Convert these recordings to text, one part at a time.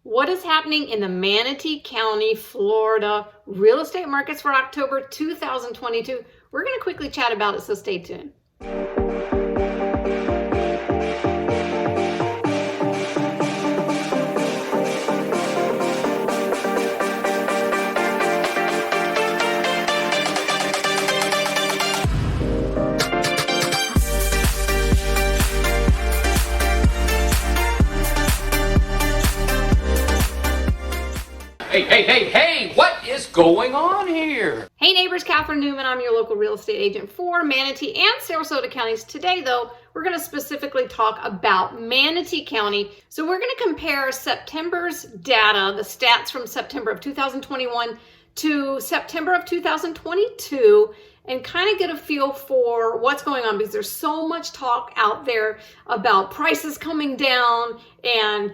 what is happening in the Manatee County, Florida real estate markets for October 2022. We're going to quickly chat about it, so stay tuned. Hey, what is going on here? Hey neighbors, Catherine Newman. I'm your local real estate agent for Manatee and Sarasota counties. Today though, we're going to specifically talk about Manatee County. So we're going to compare September's data, the stats from September of 2021 to September of 2022, and kind of get a feel for what's going on, because there's so much talk out there about prices coming down, and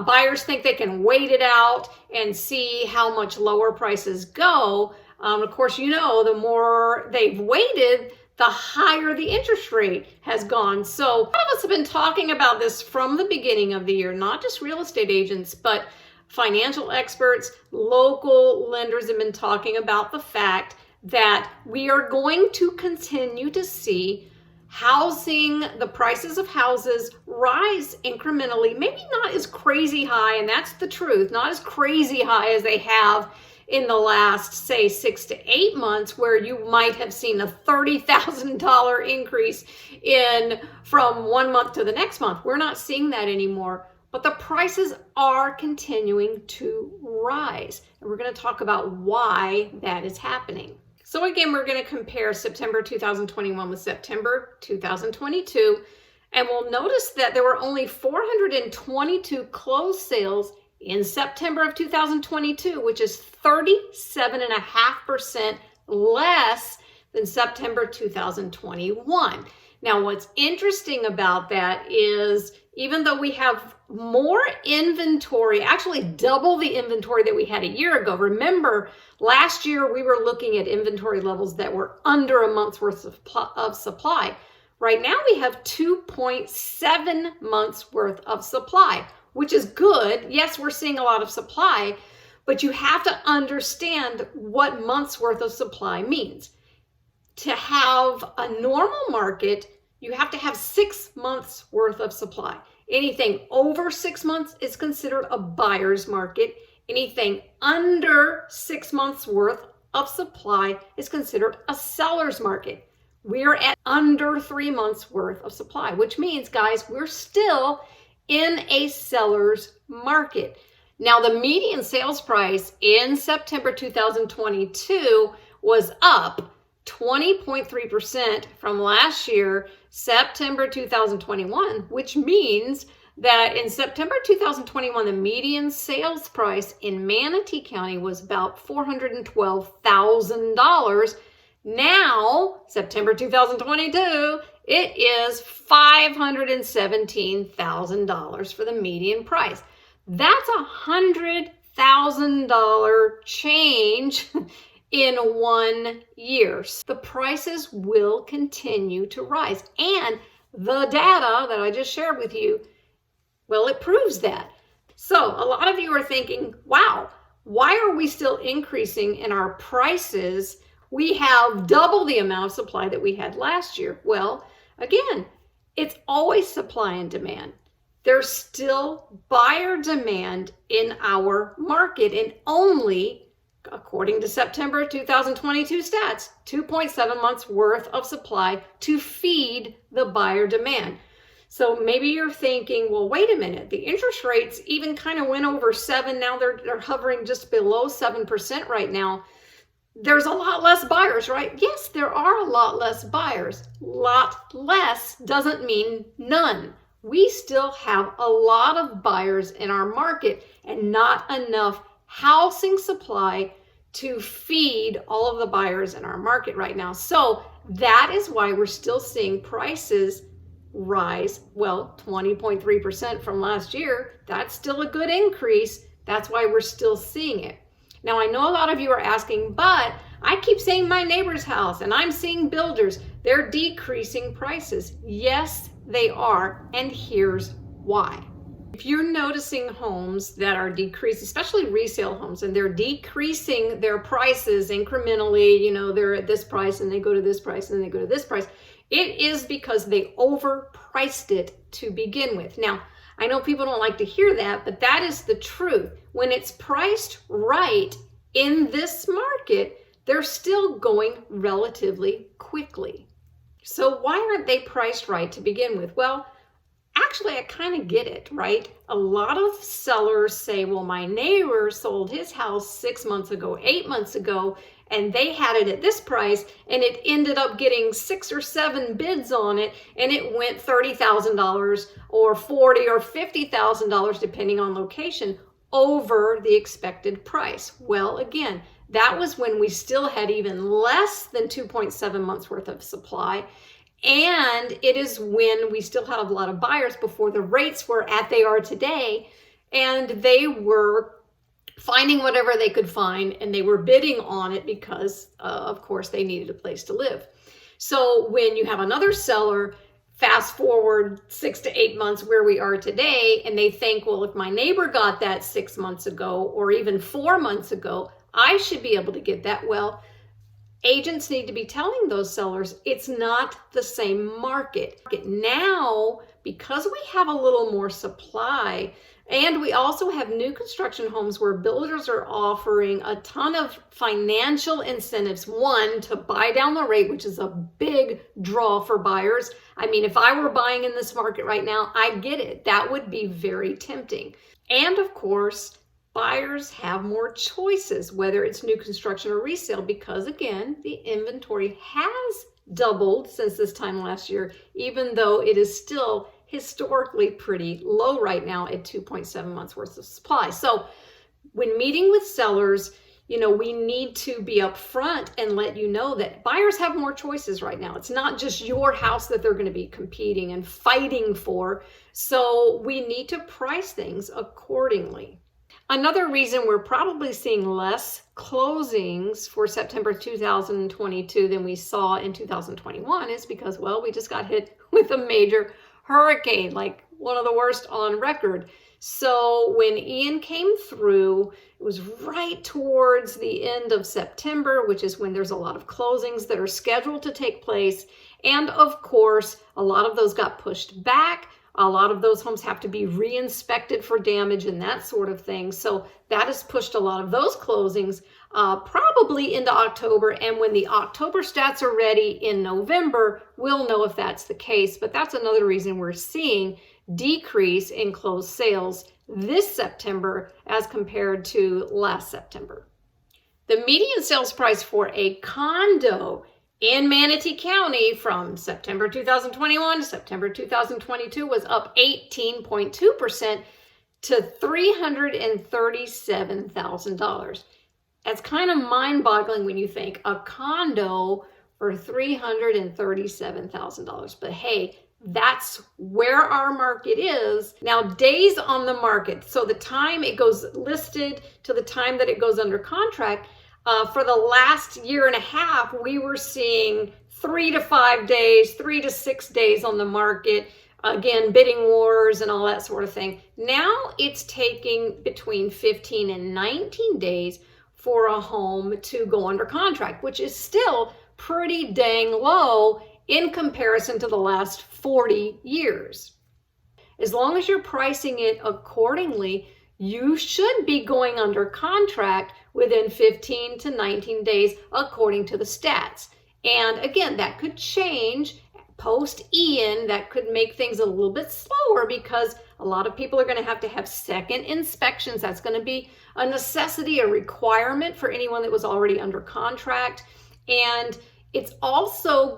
buyers think they can wait it out and see how much lower prices go. Of course, you know, the more they've waited, the higher the interest rate has gone. So a lot of us have been talking about this from the beginning of the year, not just real estate agents, but financial experts, local lenders have been talking about the fact that we are going to continue to see the prices of houses rise incrementally, maybe not as crazy high, and that's the truth, not as crazy high as they have in the last, say, 6 to 8 months, where you might have seen a $30,000 increase from 1 month to the next month. We're not seeing that anymore, but the prices are continuing to rise, and we're going to talk about why that is happening. So again, we're going to compare September 2021 with September 2022, and we'll notice that there were only 422 closed sales in September of 2022, which is 37.5% less than September 2021. Now, what's interesting about that is, even though we have more inventory, actually double the inventory that we had a year ago. Remember, last year we were looking at inventory levels that were under a month's worth of supply. Right now we have 2.7 months worth of supply, which is good. Yes, we're seeing a lot of supply, but you have to understand what months worth of supply means. To have a normal market, you have to have 6 months worth of supply. Anything over 6 months is considered a buyer's market. Anything under 6 months worth of supply is considered a seller's market. We're at under 3 months worth of supply, which means, guys, we're still in a seller's market. Now, the median sales price in September 2022 was up 20.3% from last year, September 2021, which means that in September 2021, the median sales price in Manatee County was about $412,000. Now, September 2022, it is $517,000 for the median price. That's $100,000 change in 1 year. The prices will continue to rise. And the data that I just shared with you, well, it proves that. So a lot of you are thinking, wow, why are we still increasing in our prices? We have double the amount of supply that we had last year. Well, again, it's always supply and demand. There's still buyer demand in our market, and only, according to September 2022 stats, 2.7 months worth of supply to feed the buyer demand. So maybe you're thinking, well, wait a minute, the interest rates even kind of went over 7. Now they're hovering just below 7% right now. There's a lot less buyers, right? Yes, there are a lot less buyers. Lot less doesn't mean none. We still have a lot of buyers in our market and not enough housing supply to feed all of the buyers in our market right now. So that is why we're still seeing prices rise, well, 20.3% from last year. That's still a good increase. That's why we're still seeing it. Now, I know a lot of you are asking, but I keep saying my neighbor's house and I'm seeing builders, they're decreasing prices. Yes, they are. And here's why. If you're noticing homes that are decreasing, especially resale homes, and they're decreasing their prices incrementally, they're at this price and they go to this price and they go to this price, it is because they overpriced it to begin with. Now, I know people don't like to hear that, but that is the truth. When it's priced right in this market, they're still going relatively quickly. So why aren't they priced right to begin with? Well, actually, I kind of get it, right? A lot of sellers say, well, my neighbor sold his house 6 months ago, 8 months ago, and they had it at this price, and it ended up getting 6 or 7 bids on it, and it went $30,000 or $40,000 or $50,000, depending on location, over the expected price. Well, again, that was when we still had even less than 2.7 months worth of supply. And it is when we still had a lot of buyers before the rates were at they are today, and they were finding whatever they could find, and they were bidding on it because, of course, they needed a place to live. So when you have another seller, fast forward 6 to 8 months where we are today, and they think, well, if my neighbor got that 6 months ago or even 4 months ago, I should be able to get that. Well, agents need to be telling those sellers it's not the same market. Now, because we have a little more supply, and we also have new construction homes where builders are offering a ton of financial incentives. One, to buy down the rate, which is a big draw for buyers. I mean, if I were buying in this market right now, I get it. That would be very tempting. And of course, buyers have more choices, whether it's new construction or resale, because again, the inventory has doubled since this time last year, even though it is still historically pretty low right now at 2.7 months worth of supply. So when meeting with sellers, we need to be upfront and let you know that buyers have more choices right now. It's not just your house that they're going to be competing and fighting for. So we need to price things accordingly. Another reason we're probably seeing less closings for September 2022 than we saw in 2021 is because, well, we just got hit with a major hurricane, like one of the worst on record. So when Ian came through, it was right towards the end of September, which is when there's a lot of closings that are scheduled to take place. And of course, a lot of those got pushed back. A lot of those homes have to be re-inspected for damage and that sort of thing. So that has pushed a lot of those closings probably into October. And when the October stats are ready in November, we'll know if that's the case. But that's another reason we're seeing decrease in closed sales this September as compared to last September. The median sales price for a condo in Manatee County from September 2021 to September 2022 was up 18.2% to $337,000. That's kind of mind-boggling when you think a condo for $337,000. But hey, that's where our market is. Now, days on the market. So the time it goes listed to the time that it goes under contract, for the last year and a half, we were seeing 3 to 5 days, 3 to 6 days on the market. Again, bidding wars and all that sort of thing. Now it's taking between 15 and 19 days for a home to go under contract, which is still pretty dang low in comparison to the last 40 years. As long as you're pricing it accordingly, you should be going under contract within 15 to 19 days according to the stats. And again, that could change post Ian. That could make things a little bit slower because a lot of people are going to have second inspections. That's going to be a necessity, a requirement for anyone that was already under contract. And it's also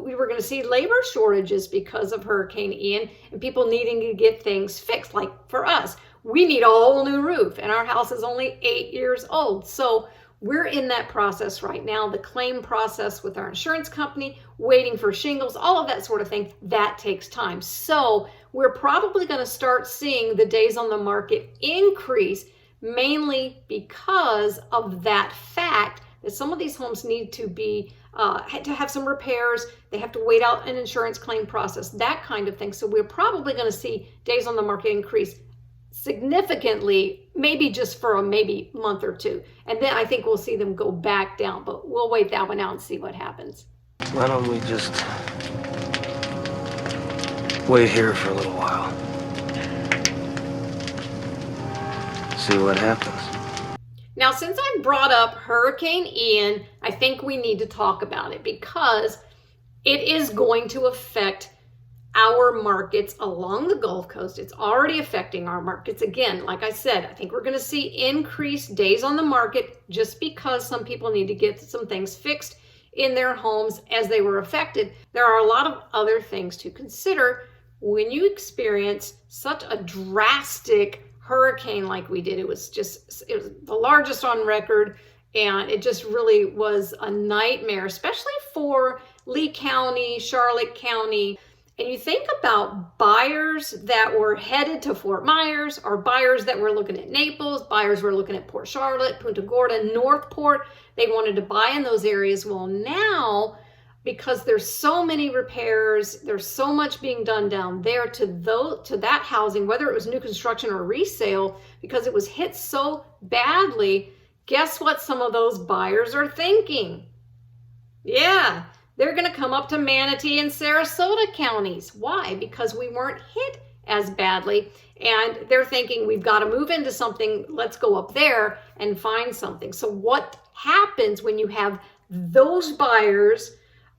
we were going to see labor shortages because of Hurricane Ian and people needing to get things fixed. Like for us, we need a whole new roof and our house is only 8 years old. So we're in that process right now, the claim process with our insurance company, waiting for shingles, all of that sort of thing. That takes time. So we're probably going to start seeing the days on the market increase mainly because of that fact that some of these homes need to be to have some repairs. They have to wait out an insurance claim process, that kind of thing. So we're probably going to see days on the market increase significantly, maybe just for a maybe month or two. And then I think we'll see them go back down, but we'll wait that one out and see what happens. Why don't we just wait here for a little while? See what happens. Now, since I brought up Hurricane Ian, I think we need to talk about it because it is going to affect our markets along the Gulf Coast. It's already affecting our markets. Again, like I said, I think we're going to see increased days on the market just because some people need to get some things fixed in their homes as they were affected. There are a lot of other things to consider when you experience such a drastic hurricane like we did. It was the largest on record, and it just really was a nightmare, especially for Lee County, Charlotte County. And you think about buyers that were headed to Fort Myers, or buyers that were looking at Naples, buyers were looking at Port Charlotte, Punta Gorda, Northport. They wanted to buy in those areas. Well, now, because there's so many repairs, there's so much being done down there to that housing, whether it was new construction or resale, because it was hit so badly, guess what some of those buyers are thinking? Yeah, they're going to come up to Manatee and Sarasota counties. Why? Because we weren't hit as badly, and they're thinking, we've got to move into something, let's go up there and find something. So what happens when you have those buyers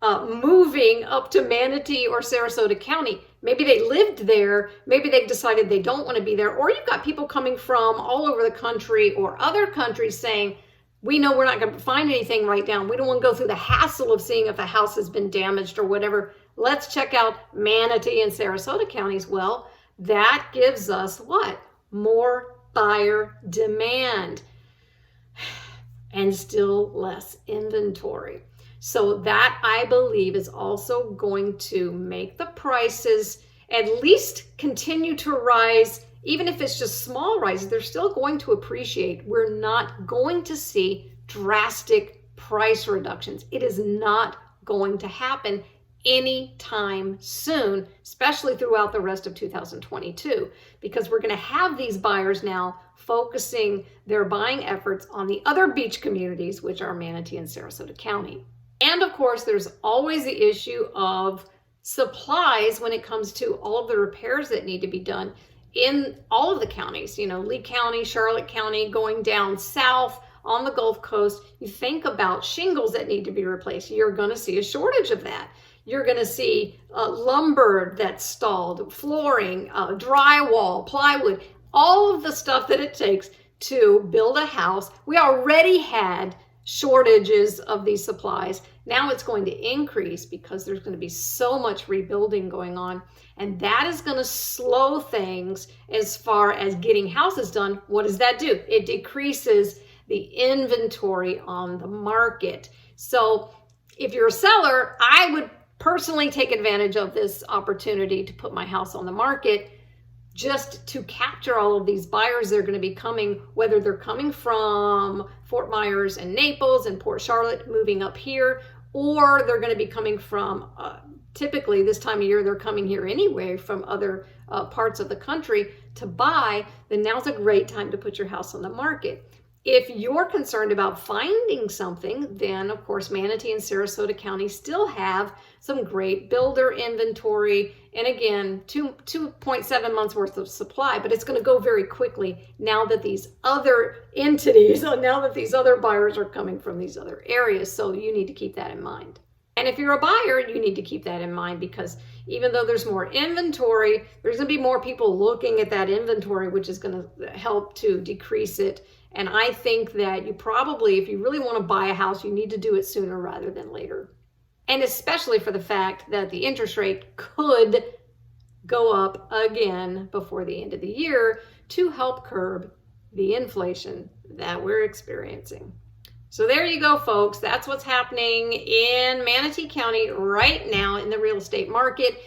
moving up to Manatee or Sarasota County? Maybe they lived there, maybe they've decided they don't want to be there, or you've got people coming from all over the country or other countries saying, we know we're not going to find anything right now. We don't want to go through the hassle of seeing if a house has been damaged or whatever. Let's check out Manatee and Sarasota counties. Well, that gives us what? More buyer demand and still less inventory. So that, I believe, is also going to make the prices at least continue to rise. Even if it's just small rises, they're still going to appreciate. We're not going to see drastic price reductions. It is not going to happen anytime soon, especially throughout the rest of 2022, because we're going to have these buyers now focusing their buying efforts on the other beach communities, which are Manatee and Sarasota County. And of course, there's always the issue of supplies when it comes to all of the repairs that need to be done in all of the counties. Lee County, Charlotte County, going down south on the Gulf Coast. You think about shingles that need to be replaced. You're going to see a shortage of that. You're going to see lumber that's stalled, flooring, drywall, plywood, all of the stuff that it takes to build a house. We already had shortages of these supplies. Now it's going to increase because there's going to be so much rebuilding going on, and that is going to slow things as far as getting houses done. What does that do? It decreases the inventory on the market. So if you're a seller, I would personally take advantage of this opportunity to put my house on the market, just to capture all of these buyers. They're going to be coming, whether they're coming from Fort Myers and Naples and Port Charlotte, moving up here, or they're going to be coming from, typically this time of year, they're coming here anyway from other parts of the country to buy. Then now's a great time to put your house on the market. If you're concerned about finding something, then of course Manatee and Sarasota County still have some great builder inventory. And again, 2.7 months worth of supply, but it's going to go very quickly now that these other entities, now that these other buyers are coming from these other areas. So you need to keep that in mind. And if you're a buyer, you need to keep that in mind, because even though there's more inventory, there's going to be more people looking at that inventory, which is going to help to decrease it. And I think that you probably, if you really want to buy a house, you need to do it sooner rather than later. And especially for the fact that the interest rate could go up again before the end of the year to help curb the inflation that we're experiencing. So there you go, folks. That's what's happening in Manatee County right now in the real estate market.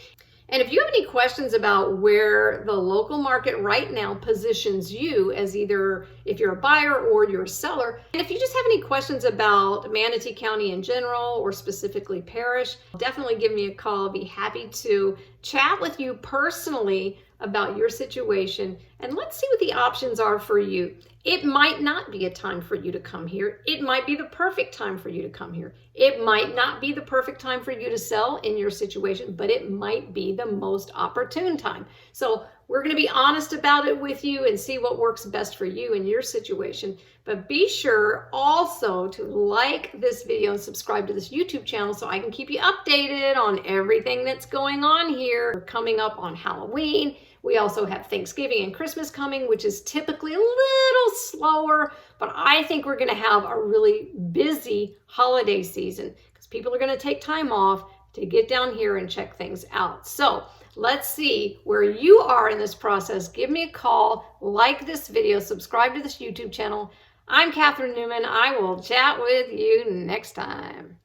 And if you have any questions about where the local market right now positions you as either if you're a buyer or you're a seller, and if you just have any questions about Manatee County in general or specifically Parrish, definitely give me a call. I'll be happy to chat with you personally about your situation, and let's see what the options are for you. It might not be a time for you to come here. It might be the perfect time for you to come here. It might not be the perfect time for you to sell in your situation, but it might be the most opportune time. So we're going to be honest about it with you and see what works best for you in your situation. But be sure also to like this video and subscribe to this YouTube channel so I can keep you updated on everything that's going on here. We're coming up on Halloween. We also have Thanksgiving and Christmas coming, which is typically a little slower, but I think we're going to have a really busy holiday season because people are going to take time off to get down here and check things out. So let's see where you are in this process. Give me a call, like this video, subscribe to this YouTube channel. I'm Catherine Newman. I will chat with you next time.